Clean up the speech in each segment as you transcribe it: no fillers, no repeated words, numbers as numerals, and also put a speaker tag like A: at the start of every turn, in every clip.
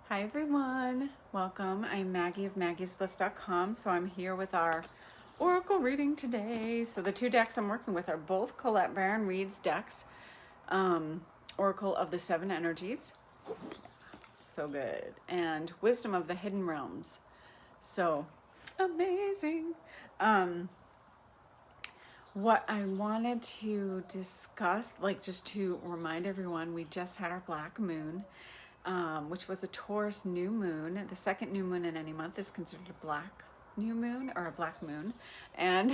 A: Hi everyone, welcome. I'm Maggie of maggiesbliss.com. So I'm here with our Oracle reading today. So the two decks I'm working with are both Colette Baron Reed's decks, Oracle of the Seven Energies, so good, and Wisdom of the Hidden Realms. So amazing. What I wanted to discuss, just to remind everyone, we just had our black moon, which was a Taurus new moon. The second new moon in any month is considered a black new moon or a black moon. And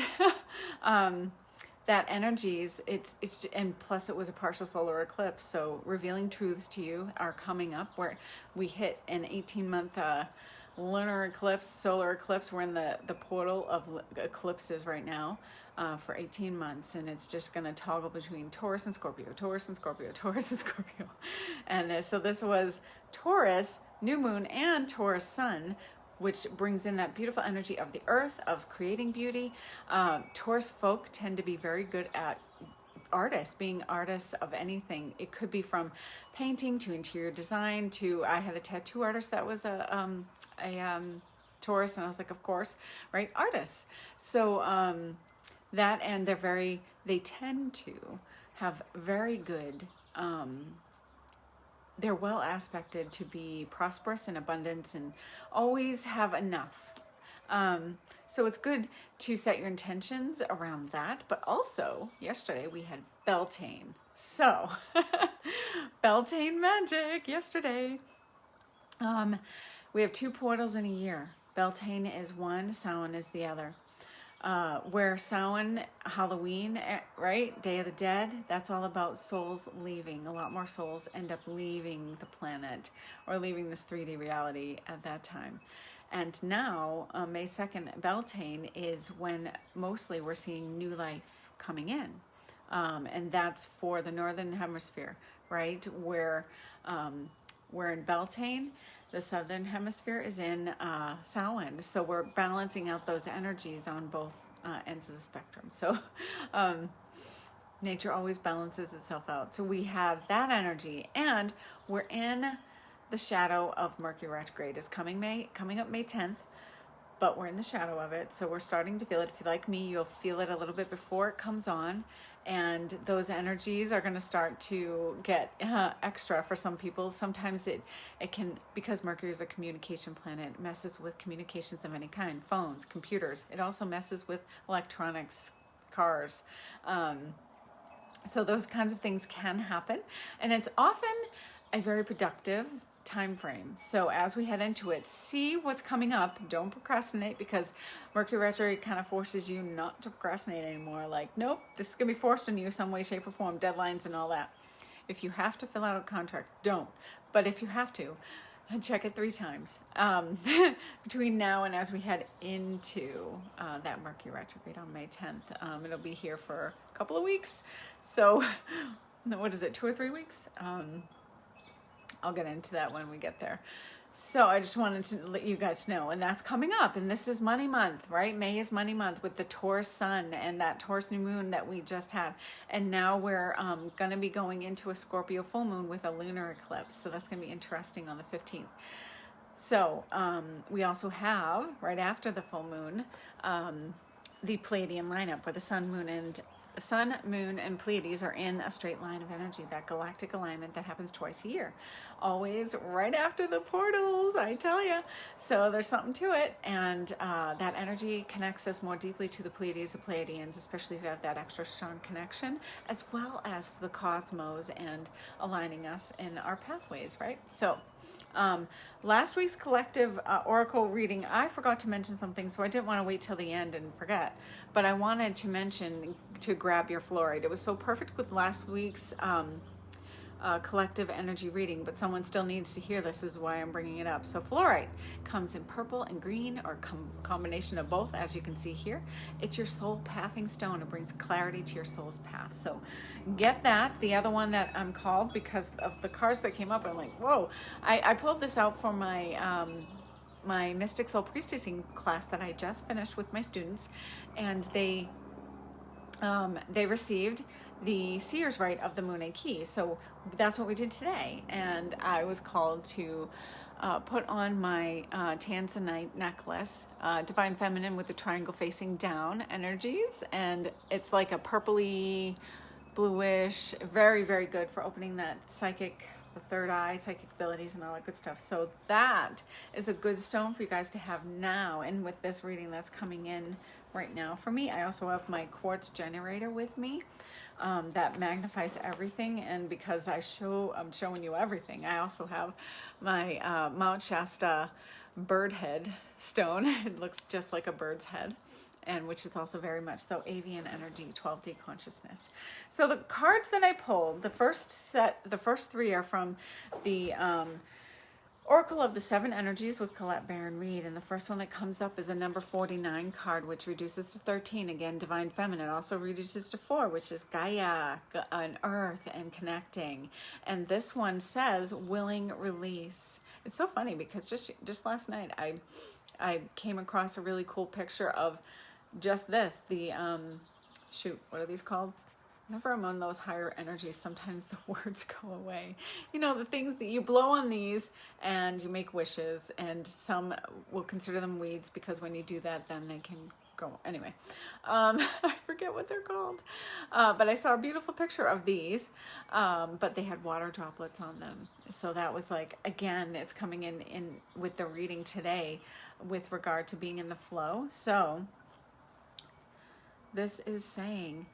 A: that energies, and plus it was a partial solar eclipse. So revealing truths to you are coming up where we hit an 18-month lunar eclipse, solar eclipse. We're in the portal of eclipses right now. For 18 months, and it's just going to toggle between Taurus and Scorpio, Taurus and Scorpio, Taurus and Scorpio. And so this was Taurus new moon and Taurus sun, which brings in that beautiful energy of the earth, of creating beauty. Taurus folk tend to be very good at artists, being artists of anything. It could be from painting to interior design to, I had a tattoo artist that was a Taurus, and I was like, of course, right, artists. So that, and they tend to have very good, they're well aspected to be prosperous and abundance and always have enough. So it's good to set your intentions around that. But also yesterday we had Beltane. So Beltane magic yesterday. We have two portals in a year. Beltane is one, Samhain is the other. Where Samhain, Halloween, right? Day of the Dead, that's all about souls leaving. A lot more souls end up leaving the planet or leaving this 3D reality at that time. And now, May 2nd, Beltane is when mostly we're seeing new life coming in. And that's for the Northern Hemisphere, right? Where we're in Beltane. The Southern Hemisphere is in Samhain, so we're balancing out those energies on both ends of the spectrum. So nature always balances itself out. So we have that energy, and we're in the shadow of Mercury retrograde. Is coming up May 10th, but we're in the shadow of it, so we're starting to feel it. If you're like me, you'll feel it a little bit before it comes on. And those energies are going to start to get extra for some people. Sometimes it can, because Mercury is a communication planet, it messes with communications of any kind, phones, computers. It also messes with electronics, cars. So those kinds of things can happen. And it's often a very productive time frame. So as we head into it, see what's coming up. Don't procrastinate, because Mercury retrograde kind of forces you not to procrastinate anymore. Like, nope, this is gonna be forced on you some way, shape, or form, deadlines and all that. If you have to fill out a contract, don't. But if you have to, check it 3 times between now and as we head into that Mercury retrograde on May 10th. It'll be here for a couple of weeks. So what is it, 2 or 3 weeks? I'll get into that when we get there. So I just wanted to let you guys know, and that's coming up, and this is money month, right? May is money month with the Taurus sun and that Taurus new moon that we just had. And now we're going to be going into a Scorpio full moon with a lunar eclipse. So that's going to be interesting on the 15th. So we also have, right after the full moon, the Pleiadian lineup where the sun, moon, and Pleiades are in a straight line of energy, that galactic alignment that happens twice a year. Always right after the portals, I tell you. So there's something to it. And that energy connects us more deeply to the Pleiades, the Pleiadians, especially if you have that extra strong connection, as well as the cosmos and aligning us in our pathways, right? So last week's collective oracle reading, I forgot to mention something, so I didn't want to wait till the end and forget. But I wanted to mention to grab your fluorite. It was so perfect with last week's collective energy reading, but someone still needs to hear this, is why I'm bringing it up. So fluorite comes in purple and green, or combination of both, as you can see here. It's your soul pathing stone. It brings clarity to your soul's path. So get that. The other one that I'm called, because of the cards that came up, I'm like, whoa. I pulled this out for my my Mystic Soul Priestessing class that I just finished with my students, and they received the seer's right of the Moon A key. So that's what we did today, and I was called to put on my tanzanite necklace, Divine Feminine with the triangle facing down energies, and it's like a purpley, bluish, very, very good for opening that psychic, the third eye, psychic abilities and all that good stuff. So that is a good stone for you guys to have now. And with this reading that's coming in right now for me, I also have my quartz generator with me. That magnifies everything, and because I'm showing you everything, I also have my Mount Shasta bird head stone. It looks just like a bird's head, and which is also very much so avian energy, 12D consciousness. So the cards that I pulled, the first three are from the Oracle of the Seven Energies with Colette Baron Reed, and the first one that comes up is a number 49 card, which reduces to 13. Again, Divine Feminine. Also reduces to 4, which is Gaia and Earth and connecting. And this one says willing release. It's so funny because just last night I came across a really cool picture of just this. The what are these called? Whenever I'm on those higher energies, sometimes the words go away. You know, the things that you blow on these and you make wishes, and some will consider them weeds because when you do that, then they can go. Anyway, I forget what they're called. But I saw a beautiful picture of these, but they had water droplets on them. So that was like, again, it's coming in with the reading today with regard to being in the flow. So this is saying,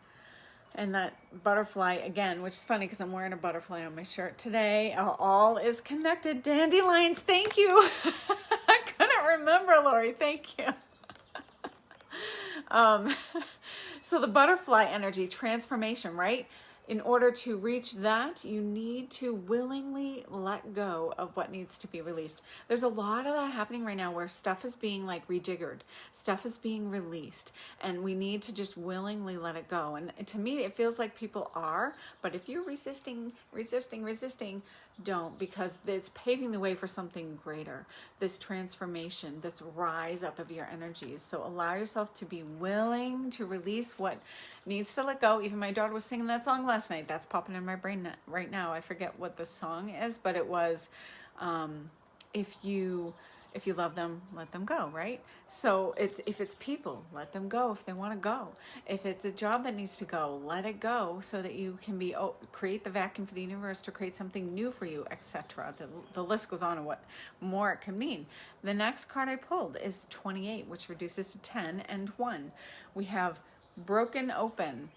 A: and that butterfly again, which is funny because I'm wearing a butterfly on my shirt today. All is connected. Dandelions, thank you. I couldn't remember, Lori. Thank you. So the butterfly energy, transformation, right? In order to reach that, you need to willingly let go of what needs to be released. There's a lot of that happening right now where stuff is being like rejiggered, stuff is being released, and we need to just willingly let it go. And to me, it feels like people are, but if you're resisting, don't, because it's paving the way for something greater, this transformation, this rise up of your energies. So allow yourself to be willing to release what needs to let go. Even my daughter was singing that song last night. That's popping in my brain right now. I forget what the song is, but it was if you love them, let them go, right? So if it's people, let them go if they want to go. If it's a job that needs to go, let it go so that you can create the vacuum for the universe to create something new for you, etc. The list goes on and what more it can mean. The next card I pulled is 28, which reduces to 10 and 1. We have broken open.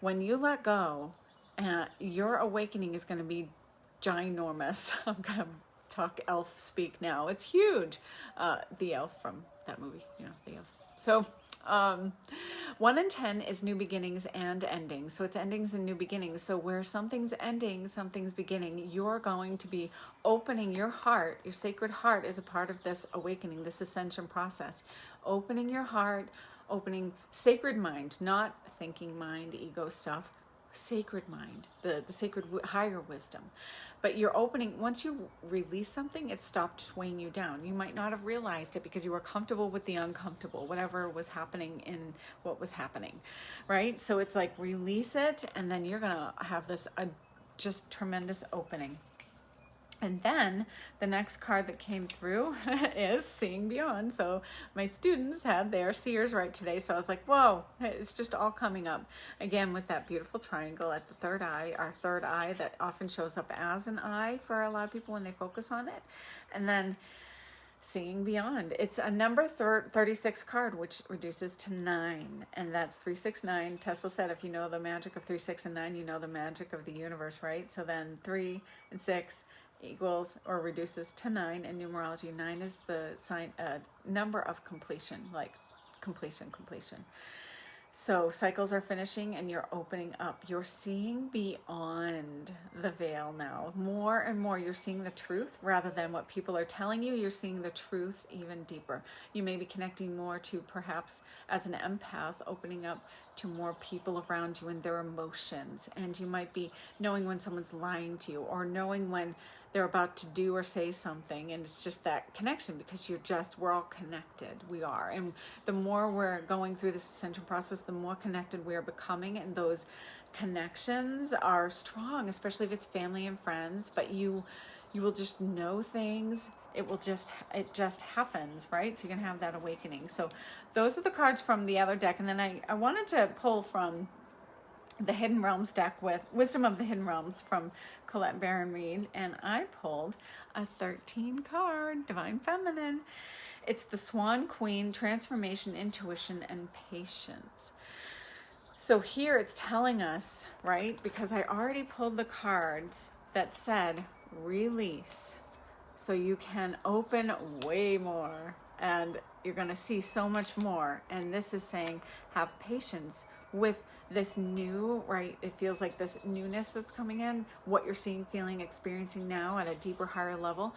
A: When you let go, your awakening is going to be ginormous. I'm going to talk elf speak now. It's huge. The elf from that movie, the elf. So 1 and 10 is new beginnings and endings. So it's endings and new beginnings. So where something's ending, something's beginning, you're going to be opening your heart. Your sacred heart is a part of this awakening, this ascension process. Opening your heart, opening sacred mind, not thinking mind, ego stuff, sacred mind, the sacred higher wisdom. But you're opening, once you release something, it stopped weighing you down. You might not have realized it because you were comfortable with the uncomfortable, whatever was happening in what was happening, right? So it's like release it, and then you're gonna have this just tremendous opening. And then the next card that came through is Seeing Beyond. So my students had their seers right today. So I was like, whoa, it's just all coming up. Again, with that beautiful triangle at the third eye, our third eye that often shows up as an eye for a lot of people when they focus on it. And then Seeing Beyond. It's a number 36 card, which reduces to 9. And that's 369. Tesla said, if you know the magic of 3, 6, and 9, you know the magic of the universe, right? So then 3 and 6 equals or reduces to 9 in numerology. 9 is the number of completion, like completion. So cycles are finishing and you're opening up. You're seeing beyond the veil now. More and more you're seeing the truth rather than what people are telling you. You're seeing the truth even deeper. You may be connecting more to, perhaps as an empath, opening up to more people around you and their emotions. And you might be knowing when someone's lying to you, or knowing when they're about to do or say something, and it's just that connection because we're all connected. We are. And the more we're going through this ascension process, the more connected we are becoming, and those connections are strong, especially if it's family and friends. But you You will just know things. It just happens, right? So you can have that awakening. So those are the cards from the other deck. And then I wanted to pull from the Hidden Realms deck with Wisdom of the Hidden Realms from Colette Baron Reed. And I pulled a 13 card, Divine Feminine. It's the Swan Queen, Transformation, Intuition, and Patience. So here it's telling us, right? Because I already pulled the cards that said release. So you can open way more and you're going to see so much more. And this is saying have patience with this new, right? It feels like this newness that's coming in, what you're seeing, feeling, experiencing now at a deeper, higher level.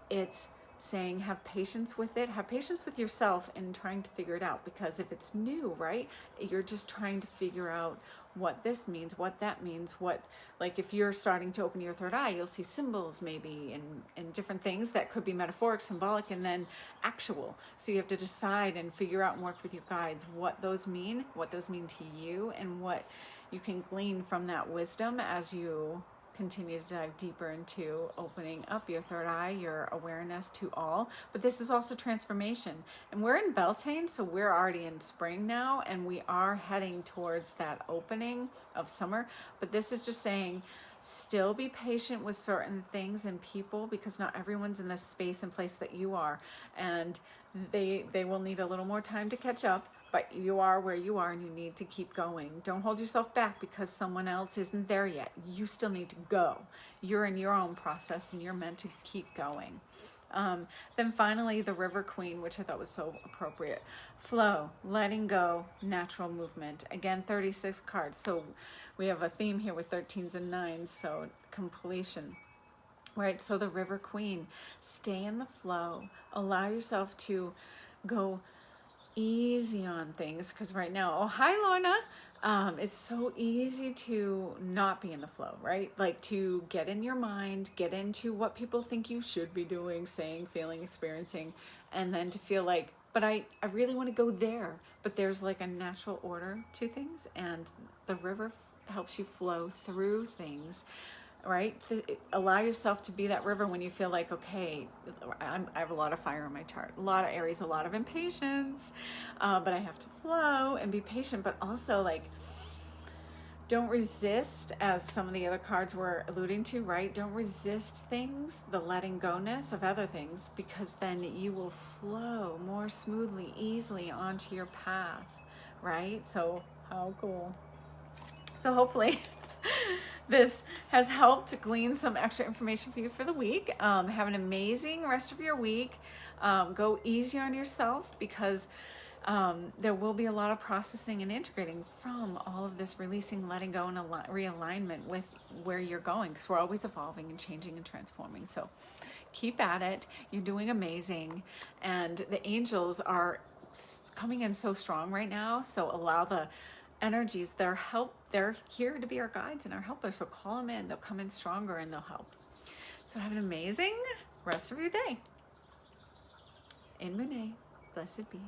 A: It's saying have patience with it, have patience with yourself in trying to figure it out, because if it's new, right, you're just trying to figure out what this means, what that means, what, like if you're starting to open your third eye, you'll see symbols maybe and different things that could be metaphoric, symbolic, and then actual. So you have to decide and figure out and work with your guides what those mean to you, and what you can glean from that wisdom as you continue to dive deeper into opening up your third eye, your awareness to all. But this is also transformation. And we're in Beltane, so we're already in spring now, and we are heading towards that opening of summer. But this is just saying, still be patient with certain things and people, because not everyone's in the space and place that you are. And they will need a little more time to catch up, but you are where you are and you need to keep going. Don't hold yourself back because someone else isn't there yet. You still need to go. You're in your own process and you're meant to keep going. Then finally, the River Queen, which I thought was so appropriate. Flow, letting go, natural movement. Again, 36 cards. So we have a theme here with 13s and 9s, so completion. Right, so the River Queen, stay in the flow. Allow yourself to go easy on things, because right now, oh, hi Lorna, it's so easy to not be in the flow, right? Like to get in your mind, get into what people think you should be doing, saying, feeling, experiencing, and then to feel like, but I really want to go there. But there's like a natural order to things, and the river helps you flow through things. Right? To allow yourself to be that river when you feel like, okay, I have a lot of fire in my chart, a lot of Aries, a lot of impatience, but I have to flow and be patient, but also like, don't resist, as some of the other cards were alluding to, right? Don't resist things, the letting go-ness of other things, because then you will flow more smoothly, easily onto your path, right? So how cool. So hopefully this has helped to glean some extra information for you for the week. Have an amazing rest of your week. Go easy on yourself, because there will be a lot of processing and integrating from all of this releasing, letting go, and realignment with where you're going, because we're always evolving and changing and transforming. So keep at it. You're doing amazing. And the angels are coming in so strong right now. So allow the energies, they're here to be our guides and our helpers. So call them in. They'll come in stronger and they'll help. So have an amazing rest of your day. In Monet, blessed be.